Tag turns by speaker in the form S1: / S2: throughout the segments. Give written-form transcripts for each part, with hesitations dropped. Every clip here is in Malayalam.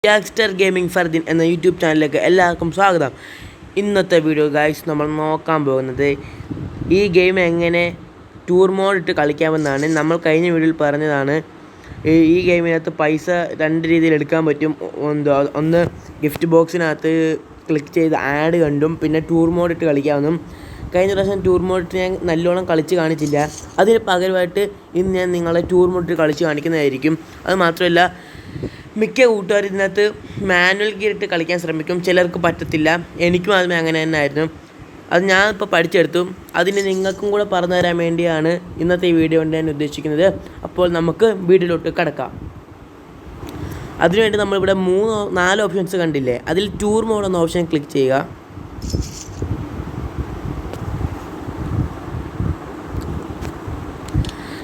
S1: യാക്സ്റ്റർ ഗെയിമിംഗ് ഫർദിൻ എന്ന യൂട്യൂബ് ചാനലിലേക്ക് എല്ലാവർക്കും സ്വാഗതം. ഇന്നത്തെ വീഡിയോ ഗൈസ് നമ്മൾ നോക്കാൻ പോകുന്നത് ഈ ഗെയിം എങ്ങനെ ടൂർ മോഡ് ഇട്ട് കളിക്കാമെന്നാണ്. നമ്മൾ കഴിഞ്ഞ വീഡിയോയിൽ പറഞ്ഞതാണ് ഈ ഗെയിമിനകത്ത് പൈസ രണ്ട് രീതിയിൽ എടുക്കാൻ പറ്റും. ഒന്ന് ഗിഫ്റ്റ് ബോക്സിനകത്ത് ക്ലിക്ക് ചെയ്ത് ആഡ് കണ്ടും പിന്നെ ടൂർ മോഡ് ഇട്ട് കളിക്കാമെന്നും. കഴിഞ്ഞ പ്രാവശ്യം ടൂർ മോഡ് ഇട്ട് ഞാൻ നല്ലോണം കളിച്ച് കാണിച്ചില്ല. അതിന് പകരമായിട്ട് ഇന്ന് ഞാൻ നിങ്ങളെ ടൂർ മോഡ് ഇട്ട് കളിച്ച് കാണിക്കുന്നതായിരിക്കും. അത് മാത്രമല്ല, മിക്ക കൂട്ടുകാർ ഇതിനകത്ത് മാനുവൽ ഗിയർ ഇട്ട് കളിക്കാൻ ശ്രമിക്കും. ചിലർക്ക് പറ്റത്തില്ല. എനിക്കും ആദ്യമേ അങ്ങനെ തന്നെ ആയിരുന്നു. അത് ഞാൻ ഇപ്പോൾ പഠിച്ചെടുത്തു. അതിന് നിങ്ങൾക്കും കൂടെ പറഞ്ഞു തരാൻ വേണ്ടിയാണ് ഇന്നത്തെ ഈ വീഡിയോ കൊണ്ട് ഞാൻ ഉദ്ദേശിക്കുന്നത്. അപ്പോൾ നമുക്ക് വീഡിയോയിലോട്ട് കിടക്കാം. അതിനുവേണ്ടി നമ്മളിവിടെ 4 ഓപ്ഷൻസ് കണ്ടില്ലേ, അതിൽ ടൂർ മോഡ് എന്ന ഓപ്ഷൻ ക്ലിക്ക് ചെയ്യുക.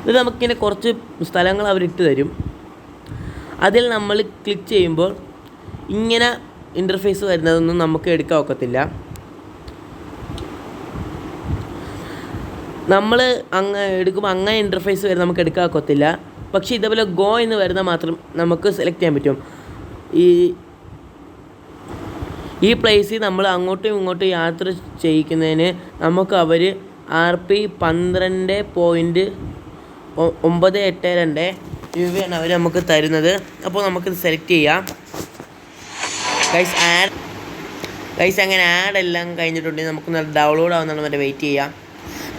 S1: ഇത് നമുക്കിങ്ങനെ കുറച്ച് സ്ഥലങ്ങൾ അവരിട്ട് തരും. അതിൽ നമ്മൾ ക്ലിക്ക് ചെയ്യുമ്പോൾ ഇങ്ങനെ ഇൻ്റർഫേസ് വരുന്നതൊന്നും നമുക്ക് എടുക്കാൻ ഒക്കത്തില്ല. നമ്മൾ എടുക്കുമ്പോൾ അങ്ങനെ ഇൻ്റർഫേസ് വരെ നമുക്ക് എടുക്കാൻ ഒക്കത്തില്ല. പക്ഷേ ഇതേപോലെ ഗോ എന്ന് വരുന്ന മാത്രം നമുക്ക് സെലക്ട് ചെയ്യാൻ പറ്റും. ഈ പ്ലേസിൽ നമ്മൾ അങ്ങോട്ടും ഇങ്ങോട്ടും യാത്ര ചെയ്യിക്കുന്നതിന് നമുക്ക് അവർ RP 12.982 രൂപയാണ് അവർ നമുക്ക് തരുന്നത്. അപ്പോൾ നമുക്കിത് സെലക്ട് ചെയ്യാം. ഗൈസ് അങ്ങനെ ആഡ് എല്ലാം കഴിഞ്ഞിട്ടുണ്ടെങ്കിൽ നമുക്ക് ഡൗൺലോഡ് ആവുന്നതാണ് വരെ വെയിറ്റ് ചെയ്യാം.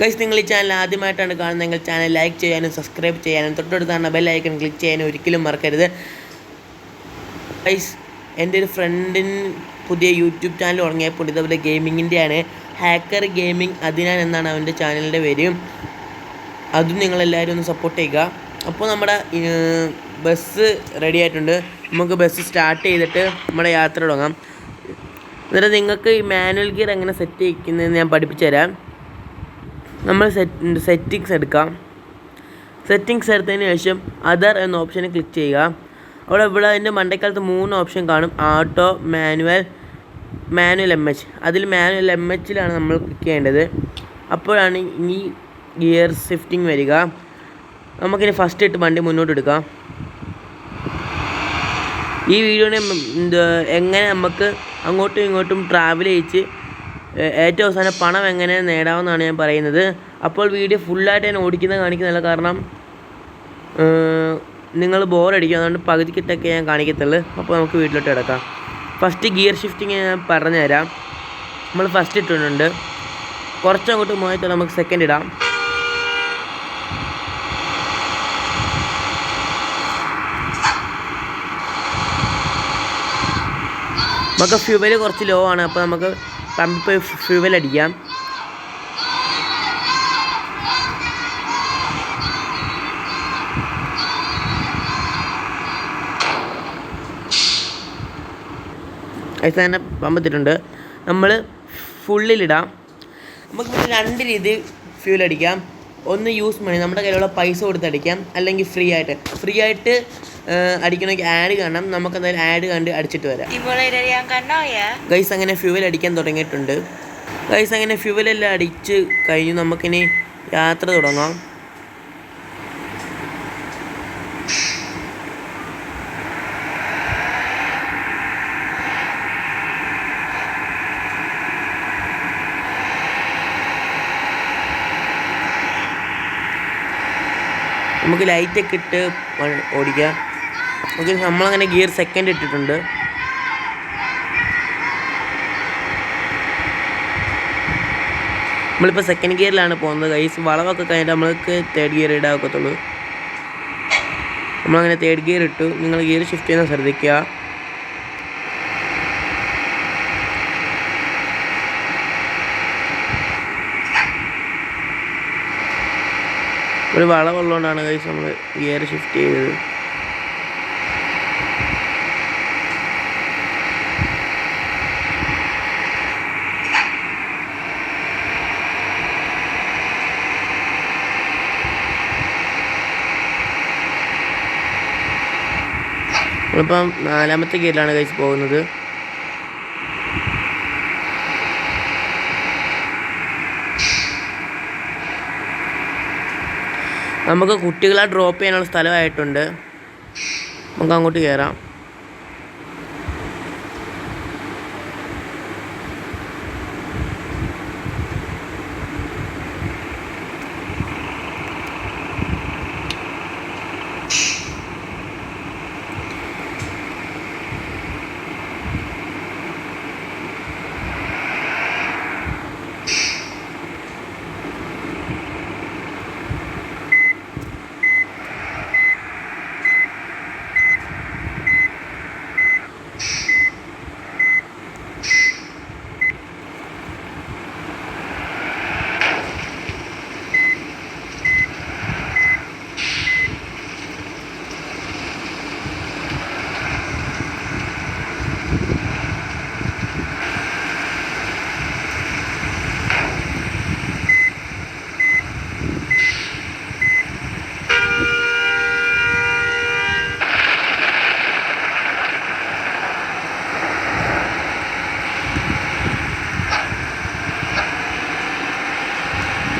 S1: ഗൈസ്, നിങ്ങൾ ഈ ചാനൽ ആദ്യമായിട്ടാണ് കാണുന്നതെങ്കിൽ ചാനൽ ലൈക്ക് ചെയ്യാനും സബ്സ്ക്രൈബ് ചെയ്യാനും തൊട്ടടുത്താണ് ബെൽ ഐക്കൺ ക്ലിക്ക് ചെയ്യാനും ഒരിക്കലും മറക്കരുത്. ഗൈസ്, എൻ്റെ ഒരു ഫ്രണ്ടിന് പുതിയ യൂട്യൂബ് ചാനൽ തുടങ്ങിയപ്പോൾ ഇതേപോലെ ഗെയിമിങ്ങിൻ്റെയാണ്. ഹാക്കർ ഗെയിമിംഗ് അദ്നാൻ എന്നാണ് അവൻ്റെ ചാനലിൻ്റെ പേര്. അതും നിങ്ങളെല്ലാവരും ഒന്ന് സപ്പോർട്ട് ചെയ്യുക. അപ്പോൾ നമ്മുടെ ബസ് റെഡി ആയിട്ടുണ്ട്. നമുക്ക് ബസ് സ്റ്റാർട്ട് ചെയ്തിട്ട് നമ്മുടെ യാത്ര തുടങ്ങാം. എന്നിട്ട് നിങ്ങൾക്ക് ഈ മാനുവൽ ഗിയർ എങ്ങനെ സെറ്റ് ചെയ്യിക്കുന്നതെന്ന് ഞാൻ പഠിപ്പിച്ചു തരാം. നമ്മൾ സെറ്റിങ്സ് എടുക്കാം. സെറ്റിങ്സ് എടുത്തതിന് ശേഷം അതർ എന്ന ഓപ്ഷന് ക്ലിക്ക് ചെയ്യുക. ഇവിടെ അതിൻ്റെ മണ്ടക്കാലത്ത് 3 ഓപ്ഷൻ കാണും. ആട്ടോ, മാനുവൽ MH. അതിൽ മാനുവൽ MHലാണ് നമ്മൾ ക്ലിക്ക് ചെയ്യേണ്ടത്. അപ്പോഴാണ് ഈ ഗിയർ ഷിഫ്റ്റിംഗ് വരിക. നമുക്കിനി ഫസ്റ്റ് ഇട്ട് വണ്ടി മുന്നോട്ട് എടുക്കാം. ഈ വീഡിയോനെ എങ്ങനെ നമുക്ക് അങ്ങോട്ടും ഇങ്ങോട്ടും ട്രാവൽ ചെയ്യിച്ച് ഏറ്റവും അവസാനം പണം എങ്ങനെ നേടാമെന്നാണ് ഞാൻ പറയുന്നത്. അപ്പോൾ വീഡിയോ ഫുള്ളായിട്ട് ഞാൻ ഓടിക്കുന്നത് കാണിക്കുന്നില്ല, കാരണം നിങ്ങൾ ബോറടിക്കും. അതുകൊണ്ട് പകുതിക്കിട്ടൊക്കെ ഞാൻ കാണിക്കത്തുള്ളൂ. അപ്പോൾ നമുക്ക് വീട്ടിലോട്ട് കിടക്കാം. ഫസ്റ്റ് ഗിയർ ഷിഫ്റ്റിങ് ഞാൻ പറഞ്ഞു തരാം. നമ്മൾ ഫസ്റ്റ് ഇട്ടിട്ടുണ്ട്. കുറച്ചങ്ങോട്ട് പോയിട്ട് നമുക്ക് സെക്കൻഡ് ഇടാം. നമുക്ക് ഫ്യൂവൽ കുറച്ച് ലോ ആണ്. അപ്പോൾ നമുക്ക് പമ്പിൽ പോയി ഫ്യൂവൽ അടിക്കാം. അതിൽ തന്നെ പമ്പത്തിട്ടുണ്ട്. നമ്മൾ ഫുള്ളിലിടാം. നമുക്ക് പിന്നെ 2 രീതിയിൽ ഫ്യൂൽ അടിക്കാം. ഒന്ന് യൂസ് മണി, നമ്മുടെ കയ്യിലുള്ള പൈസ കൊടുത്ത് അടിക്കാം. അല്ലെങ്കിൽ ഫ്രീ ആയിട്ട് അടിക്കണമെങ്കിൽ ആഡ് കാണണം. നമുക്ക് എന്തായാലും ആഡ് കണ്ട് അടിച്ചിട്ട് വരാം. ഗൈസ്, അങ്ങനെ ഫ്യൂവൽ അടിക്കാൻ തുടങ്ങിയിട്ടുണ്ട്. ഗൈസ്, അങ്ങനെ ഫ്യൂവലെല്ലാം അടിച്ച് കഴിഞ്ഞു. നമുക്കിനി യാത്ര തുടങ്ങാം. നമുക്ക് ലൈറ്റൊക്കെ ഇട്ട് ഓടിക്കാം. ഓക്കെ, നമ്മളങ്ങനെ ഗിയർ സെക്കൻഡ് ഇട്ടിട്ടുണ്ട്. നമ്മളിപ്പോൾ സെക്കൻഡ് ഗിയറിലാണ് പോകുന്നത്. ഗൈസ്, വളവൊക്കെ കഴിഞ്ഞിട്ട് നമ്മൾക്ക് തേർഡ് ഗിയർ ഇടാൻ ഒക്കത്തുള്ളൂ. നമ്മളങ്ങനെ തേർഡ് ഗിയർ ഇട്ടു. നിങ്ങൾ ഗിയർ ഷിഫ്റ്റ് ചെയ്യാൻ ശ്രദ്ധിക്കുക. ഒരു വളവുള്ളതുകൊണ്ടാണ് ഗൈസ് നമ്മൾ ഗിയർ ഷിഫ്റ്റ് ചെയ്തത്. നമ്മളിപ്പം 4ാമത്തെ ഗിയറിലാണ് ഗൈസ് പോകുന്നത്. നമുക്ക് കുട്ടികളെ ഡ്രോപ്പ് ചെയ്യാനുള്ള സ്ഥലമായിട്ടുണ്ട്. നമുക്ക് അങ്ങോട്ട് കയറാം.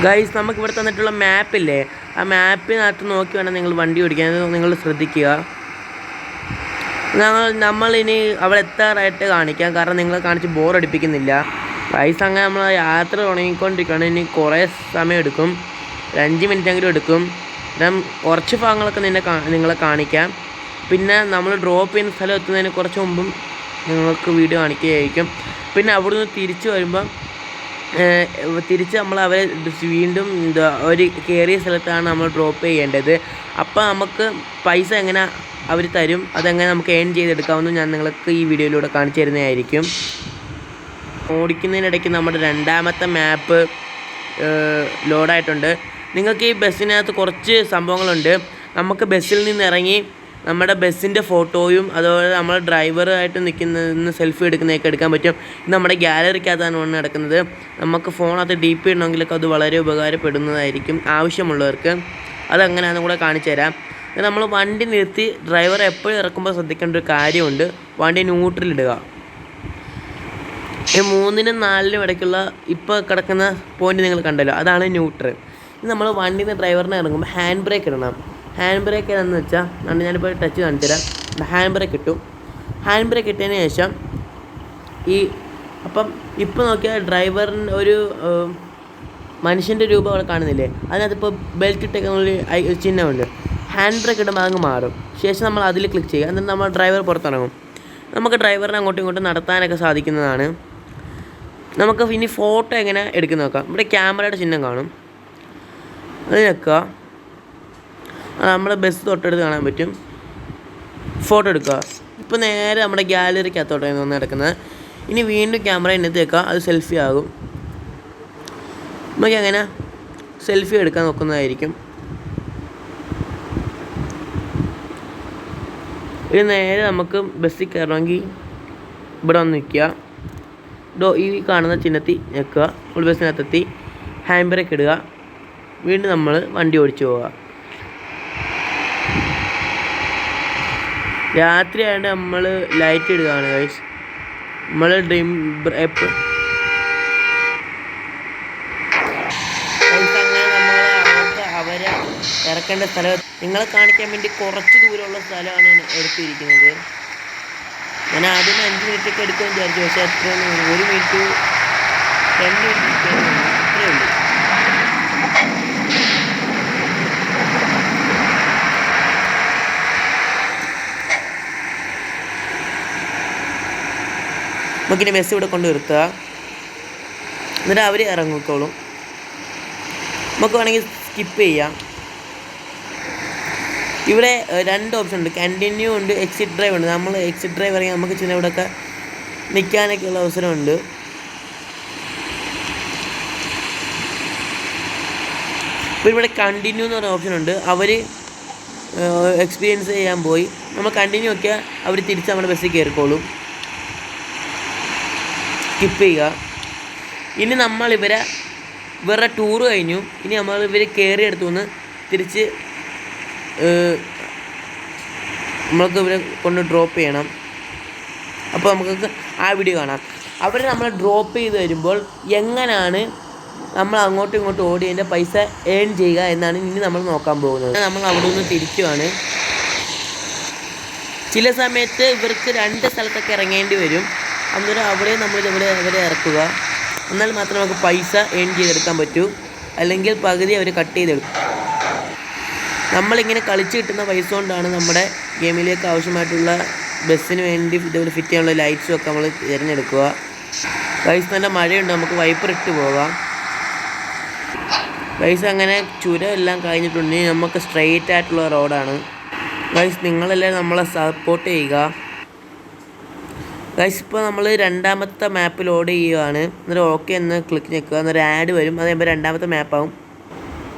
S1: ഗൈസ് നമുക്ക് ഇവിടെ തന്നിട്ടുള്ള മാപ്പില്ലേ, ആ മാപ്പിനകത്ത് നോക്കി വേണം നിങ്ങൾ വണ്ടി ഓടിക്കാൻ. നിങ്ങൾ ശ്രദ്ധിക്കുക. നമ്മളിനി അവിടെ എത്താറായിട്ട് കാണിക്കാം, കാരണം നിങ്ങളെ കാണിച്ച് ബോറടിപ്പിക്കുന്നില്ല. ഗൈസ് അങ്ങനെ നമ്മൾ യാത്ര തുടങ്ങിക്കൊണ്ടിരിക്കുകയാണ്. ഇനി കുറേ സമയം എടുക്കും, 5 മിനിറ്റെങ്കിലും എടുക്കും. ഞാൻ കുറച്ച് ഭാഗങ്ങളൊക്കെ നിങ്ങളെ കാണിക്കാം. പിന്നെ നമ്മൾ ഡ്രോപ്പ് ചെയ്യുന്ന സ്ഥലം എത്തുന്നതിന് കുറച്ച് മുമ്പും നിങ്ങൾക്ക് വീഡിയോ കാണിക്കുകയായിരിക്കും. പിന്നെ അവിടുന്ന് തിരിച്ച് വരുമ്പം തിരിച്ച് നമ്മൾ അവരെ വീണ്ടും ഒരു കയറിയ സ്ഥലത്താണ് നമ്മൾ ഡ്രോപ്പ് ചെയ്യേണ്ടത്. അപ്പോൾ നമുക്ക് പൈസ എങ്ങനെ അവർ തരും, അതെങ്ങനെ നമുക്ക് ഏൺ ചെയ്തെടുക്കാമെന്ന് ഞാൻ നിങ്ങൾക്ക് ഈ വീഡിയോയിലൂടെ കാണിച്ചു തരുന്നതായിരിക്കും. ഓടിക്കുന്നതിനിടയ്ക്ക് നമ്മുടെ 2ാമത്തെ മാപ്പ് ലോഡായിട്ടുണ്ട്. നിങ്ങൾക്ക് ഈ ബസ്സിനകത്ത് കുറച്ച് സംഭവങ്ങളുണ്ട്. നമുക്ക് ബസ്സിൽ നിന്ന് ഇറങ്ങി നമ്മുടെ ബസ്സിൻ്റെ ഫോട്ടോയും അതുപോലെ നമ്മൾ ഡ്രൈവറായിട്ട് നിൽക്കുന്ന സെൽഫി എടുക്കുന്നതൊക്കെ എടുക്കാൻ പറ്റും. ഇത് നമ്മുടെ ഗ്യാലറിക്കകത്താണ് നടക്കുന്നത്. നമുക്ക് ഫോണകത്ത് DP ഇടണമെങ്കിലൊക്കെ അത് വളരെ ഉപകാരപ്പെടുന്നതായിരിക്കും ആവശ്യമുള്ളവർക്ക്. അതെങ്ങനെയാണെന്ന് കൂടെ കാണിച്ചു തരാം. നമ്മൾ വണ്ടി നിർത്തി ഡ്രൈവർ എപ്പോഴും ഇറക്കുമ്പോൾ ശ്രദ്ധിക്കേണ്ട ഒരു കാര്യമുണ്ട്, വണ്ടി ന്യൂട്രലിടുക. ഈ 3നും 4നും ഇടയ്ക്കുള്ള ഇപ്പോൾ കിടക്കുന്ന പോയിന്റ് നിങ്ങൾ കണ്ടല്ലോ, അതാണ് ന്യൂട്രൽ. ഇത് നമ്മൾ വണ്ടിയിൽ നിന്ന് ഡ്രൈവറിനെ ഇറങ്ങുമ്പോൾ ഹാൻഡ് ബ്രേക്ക് ഇടണം. ഹാൻഡ് ബ്രേക്ക് ഏതാണെന്ന് വെച്ചാൽ ഞാനിപ്പോൾ ടച്ച് കാണിച്ചു തരാം. ഹാൻഡ് ബ്രേക്ക് ഇട്ടു. ഹാൻഡ് ബ്രേക്ക് ഇട്ടതിന് ശേഷം അപ്പം ഇപ്പോൾ നോക്കിയാൽ ഡ്രൈവറിൻ്റെ ഒരു മനുഷ്യൻ്റെ രൂപം അവിടെ കാണുന്നില്ലേ, അതിനകത്തിപ്പോൾ ബെൽറ്റ് ഇട്ടേക്കുന്ന ചിഹ്നമുണ്ട്. ഹാൻഡ് ബ്രേക്ക് ഇടുമ്പോൾ അങ്ങ് മാറും. ശേഷം നമ്മൾ അതിൽ ക്ലിക്ക് ചെയ്യുക, എന്നിട്ട് നമ്മൾ ഡ്രൈവർ പുറത്തിറങ്ങും. നമുക്ക് ഡ്രൈവറിനെ അങ്ങോട്ടും ഇങ്ങോട്ടും നടത്താനൊക്കെ സാധിക്കുന്നതാണ്. നമുക്ക് ഇനി ഫോട്ടോ എങ്ങനെ എടുക്കുന്ന നോക്കാം. ഇവിടെ ക്യാമറയുടെ ചിഹ്നം കാണും, അത് വെക്കുക. നമ്മുടെ ബസ് തൊട്ടടുത്ത് കാണാൻ പറ്റും. ഫോട്ടോ എടുക്കുക. ഇപ്പോൾ നേരെ നമ്മുടെ ഗ്യാലറിക്കകത്തോട്ടാണ് വന്ന് കിടക്കുന്നത്. ഇനി വീണ്ടും ക്യാമറ ഇന്നത്തെ വെക്കുക, അത് സെൽഫി ആകും. നമുക്ക് അങ്ങനെ സെൽഫി എടുക്കാൻ നോക്കുന്നതായിരിക്കും. ഇത് നേരെ നമുക്ക് ബസ്സിൽ കയറണമെങ്കിൽ ഇവിടെ വന്ന് നിൽക്കുക. ഈ കാണുന്ന ചിഹ്നത്തിൽ നിൽക്കുക. നമ്മൾ ബസ്സിനകത്തെത്തി ഹാൻഡ് ബ്രേക്ക് ഇടുക. വീണ്ടും നമ്മൾ വണ്ടി ഓടിച്ചു പോവുക. രാത്രി ആയതുകൊണ്ട് നമ്മൾ ലൈറ്റ് ഇടുകയാണ് ഗൈസ്. നമ്മൾ അങ്ങനെ നമ്മൾ അവരെ ഇറക്കേണ്ട സ്ഥലം നിങ്ങളെ കാണിക്കാൻ വേണ്ടി കുറച്ച് ദൂരമുള്ള സ്ഥലമാണ് എടുത്തിരിക്കുന്നത്. ഞാൻ ആദ്യം 5 മിനിറ്റൊക്കെ എടുക്കുമെന്ന് വിചാരിച്ചു, പക്ഷേ അത്രയൊന്നും 1 മിനിറ്റ് 2 മിനിറ്റ് അത്രയേ ഉള്ളൂ. നമുക്കിനി ബസ് ഇവിടെ കൊണ്ട് നിർത്തുക, എന്നിട്ട് അവർ ഇറങ്ങിക്കോളും. നമുക്ക് വേണമെങ്കിൽ സ്കിപ്പ് ചെയ്യാം. ഇവിടെ 2 ഓപ്ഷൻ ഉണ്ട്, കണ്ടിന്യൂ ഉണ്ട്, എക്സിറ്റ് ഡ്രൈവ് ഉണ്ട്. നമ്മൾ എക്സിറ്റ് ഡ്രൈവ് ഇറങ്ങി നമുക്ക് ചില ഇവിടെയൊക്കെ നിൽക്കാനൊക്കെയുള്ള അവസരമുണ്ട്. ഇപ്പോൾ ഇവിടെ കണ്ടിന്യൂ എന്ന് പറഞ്ഞ ഓപ്ഷൻ ഉണ്ട്. അവർ എക്സ്പീരിയൻസ് ചെയ്യാൻ പോയി, നമ്മൾ കണ്ടിന്യൂ നോക്കിയാൽ അവർ തിരിച്ച് നമ്മുടെ ബസ്സിൽ കയറിക്കോളും. സ്കിപ്പ് ചെയ്യുക. ഇനി നമ്മൾ ഇവരുടെ ടൂറ് കഴിഞ്ഞു. ഇനി നമ്മൾ കയറിയെടുത്തു നിന്ന് തിരിച്ച് നമ്മൾക്ക് ഇവരെ കൊണ്ട് ഡ്രോപ്പ് ചെയ്യണം. അപ്പോൾ നമുക്ക് ആ വീഡിയോ കാണാം. അവർ നമ്മളെ ഡ്രോപ്പ് ചെയ്ത് വരുമ്പോൾ എങ്ങനെയാണ് നമ്മൾ അങ്ങോട്ടും ഇങ്ങോട്ടും ഓടിയതിൻ്റെ പൈസ ഏൺ ചെയ്യുക എന്നാണ് ഇനി നമ്മൾ നോക്കാൻ പോകുന്നത്. നമ്മൾ അവിടെ നിന്ന് തിരിച്ചുമാണ്. ചില സമയത്ത് ഇവർക്ക് 2 സ്ഥലത്തൊക്കെ ഇറങ്ങേണ്ടി വരും. അന്നേരം അവിടെ നമ്മൾ അവരെ ഇറക്കുക. എന്നാൽ മാത്രമേ നമുക്ക് പൈസ ഏൺ ചെയ്തെടുക്കാൻ പറ്റൂ, അല്ലെങ്കിൽ പകുതി അവർ കട്ട് ചെയ്തെടുക്കും. നമ്മളിങ്ങനെ കളിച്ച് കിട്ടുന്ന പൈസ കൊണ്ടാണ് നമ്മുടെ ഗെയിമിലേക്ക് ആവശ്യമായിട്ടുള്ള ബസ്സിന് വേണ്ടി ഇതുപോലെ ഫിറ്റ് ചെയ്യാനുള്ള ലൈറ്റ്സും ഒക്കെ നമ്മൾ തിരഞ്ഞെടുക്കുക. പൈസ നല്ല മഴയുണ്ട്, നമുക്ക് വൈപ്പർ ഇട്ട് പോകാം. പൈസ അങ്ങനെ ചുരം എല്ലാം കഴിഞ്ഞിട്ടുണ്ടെങ്കിൽ നമുക്ക് സ്ട്രെയിറ്റ് ആയിട്ടുള്ള റോഡാണ്. ഗൈസ് നിങ്ങളെല്ലാം നമ്മളെ സപ്പോർട്ട് ചെയ്യുക. ഗൈസ് ഇപ്പോൾ നമ്മൾ 2ാമത്തെ മാപ്പ് ലോഡ് ചെയ്യുകയാണ്. എന്നിട്ട് ഓക്കെ എന്ന് ക്ലിക്ക് നിൽക്കുക. എന്നൊരു ആഡ് വരും, അത് കഴിയുമ്പോൾ 2ാമത്തെ മാപ്പാവും.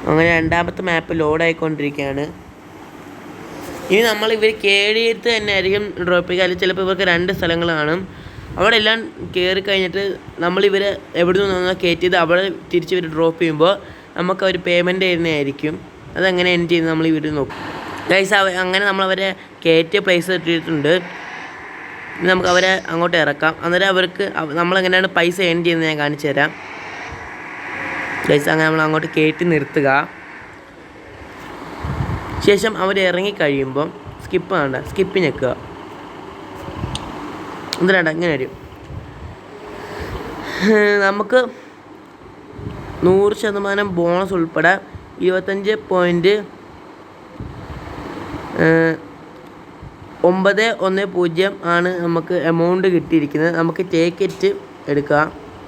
S1: അങ്ങനെ 2ാമത്തെ മാപ്പ് ലോഡായിക്കൊണ്ടിരിക്കുകയാണ്. ഇനി നമ്മൾ കയറിയിട്ട് തന്നെ ആയിരിക്കും ഡ്രോപ്പ് ചെയ്യുക. അല്ലെങ്കിൽ ചിലപ്പോൾ ഇവർക്ക് 2 സ്ഥലങ്ങൾ കാണും. അവിടെ എല്ലാം കയറി കഴിഞ്ഞിട്ട് നമ്മളിവരെ എവിടെ നിന്നോ കയറ്റിയത് അവിടെ തിരിച്ച് ഡ്രോപ്പ് ചെയ്യുമ്പോൾ നമുക്ക് അവർ പേയ്മെൻറ്റ് ചെയ്യുന്നതായിരിക്കും. അതെങ്ങനെ എൻഡ് ചെയ്യുന്നത് നമ്മൾ ഈ വീഡിയോ നോക്കും. ഗൈസ് അങ്ങനെ നമ്മളവരെ കയറ്റിയ പൈസ ഇട്ടിട്ടുണ്ട്. നമുക്ക് അവരെ അങ്ങോട്ട് ഇറക്കാം. അന്നേരം അവർക്ക് നമ്മളെങ്ങനെയാണ് പൈസ ഏൺ ചെയ്യുന്നത് ഞാൻ കാണിച്ചു തരാം. ഗൈസ് അങ്ങനെ നമ്മൾ അങ്ങോട്ട് കയറ്റി നിർത്തുക. ശേഷം അവർ ഇറങ്ങിക്കഴിയുമ്പം സ്കിപ്പ് വേണ്ട, സ്കിപ്പ് ഞെക്കുക. എന്തിനാണ്ട ഇങ്ങനെ വരും. നമുക്ക് 100% ബോണസ് ഉൾപ്പെടെ 25.910 ആണ് നമുക്ക് എമൗണ്ട് കിട്ടിയിരിക്കുന്നത്. നമുക്ക് ടേക്ക് ഇറ്റ് എടുക്കുക.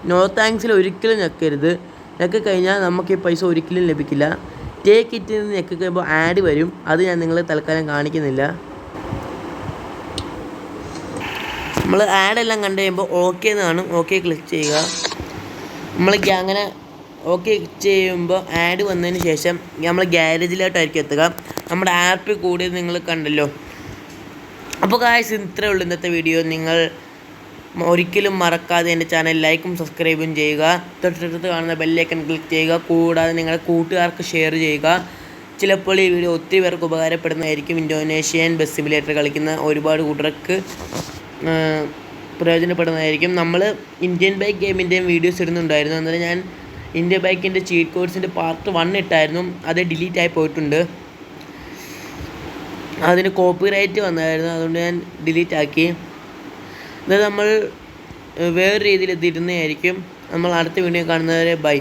S1: നോ താങ്ക്സിൽ ഒരിക്കലും ഞെക്കരുത്. ഞെക്കി കഴിഞ്ഞാൽ നമുക്ക് ഈ പൈസ ഒരിക്കലും ലഭിക്കില്ല. ടേക്ക് ഇറ്റ് നിന്ന് ഞെക്കി കഴിയുമ്പോൾ ആഡ് വരും. അത് ഞാൻ നിങ്ങളെ തൽക്കാലം കാണിക്കുന്നില്ല. നമ്മൾ ആഡെല്ലാം കണ്ടു കഴിയുമ്പോൾ ഓക്കെ എന്ന് കാണും. ഓക്കെ ക്ലിക്ക് ചെയ്യുക. നമ്മൾ അങ്ങനെ ഓക്കെ ക്ലിക്ക് ചെയ്യുമ്പോൾ ആഡ് വന്നതിന് ശേഷം നമ്മൾ ഗ്യാരേജിലോട്ടായിരിക്കും എത്തുക. നമ്മുടെ ആപ്പ് കൂടിയത് നിങ്ങൾ കണ്ടല്ലോ. അപ്പോൾ ഗായ്സ് ഇത്രയേ ഉള്ളൂ ഇന്നത്തെ വീഡിയോ. നിങ്ങൾ ഒരിക്കലും മറക്കാതെ എൻ്റെ ചാനൽ ലൈക്കും സബ്സ്ക്രൈബും ചെയ്യുക. തൊട്ടടുത്ത് കാണുന്ന ബെല്ലൈക്കൺ ക്ലിക്ക് ചെയ്യുക. കൂടാതെ നിങ്ങളുടെ കൂട്ടുകാർക്ക് ഷെയർ ചെയ്യുക. ചിലപ്പോൾ ഈ വീഡിയോ ഒത്തിരി പേർക്ക് ഉപകാരപ്പെടുന്നതായിരിക്കും. ഇന്തോനേഷ്യൻ ബസ് സിമുലേറ്റർ കളിക്കുന്ന ഒരുപാട് കൂട്ടർക്ക് പ്രയോജനപ്പെടുന്നതായിരിക്കും. നമ്മൾ ഇന്ത്യൻ ബൈക്ക് ഗെയിമിൻ്റെയും വീഡിയോസ് ഇടുന്നുണ്ടായിരുന്നു. അന്നേരം ഞാൻ ഇന്ത്യൻ ബൈക്കിൻ്റെ ചീറ്റ് കോഡ്സിൻ്റെ പാർട്ട് 1 ഇട്ടായിരുന്നു. അത് ഡിലീറ്റായി പോയിട്ടുണ്ട്. അതിന് കോപ്പിറൈറ്റ് വന്നായിരുന്നു. അതുകൊണ്ട് ഞാൻ ഡിലീറ്റ് ആക്കി. ഇത് നമ്മൾ വേറെ രീതിയിൽ എത്തിയിരുന്നതായിരിക്കും. നമ്മൾ അടുത്ത വീഡിയോ കാണുന്നവരെ ബൈ.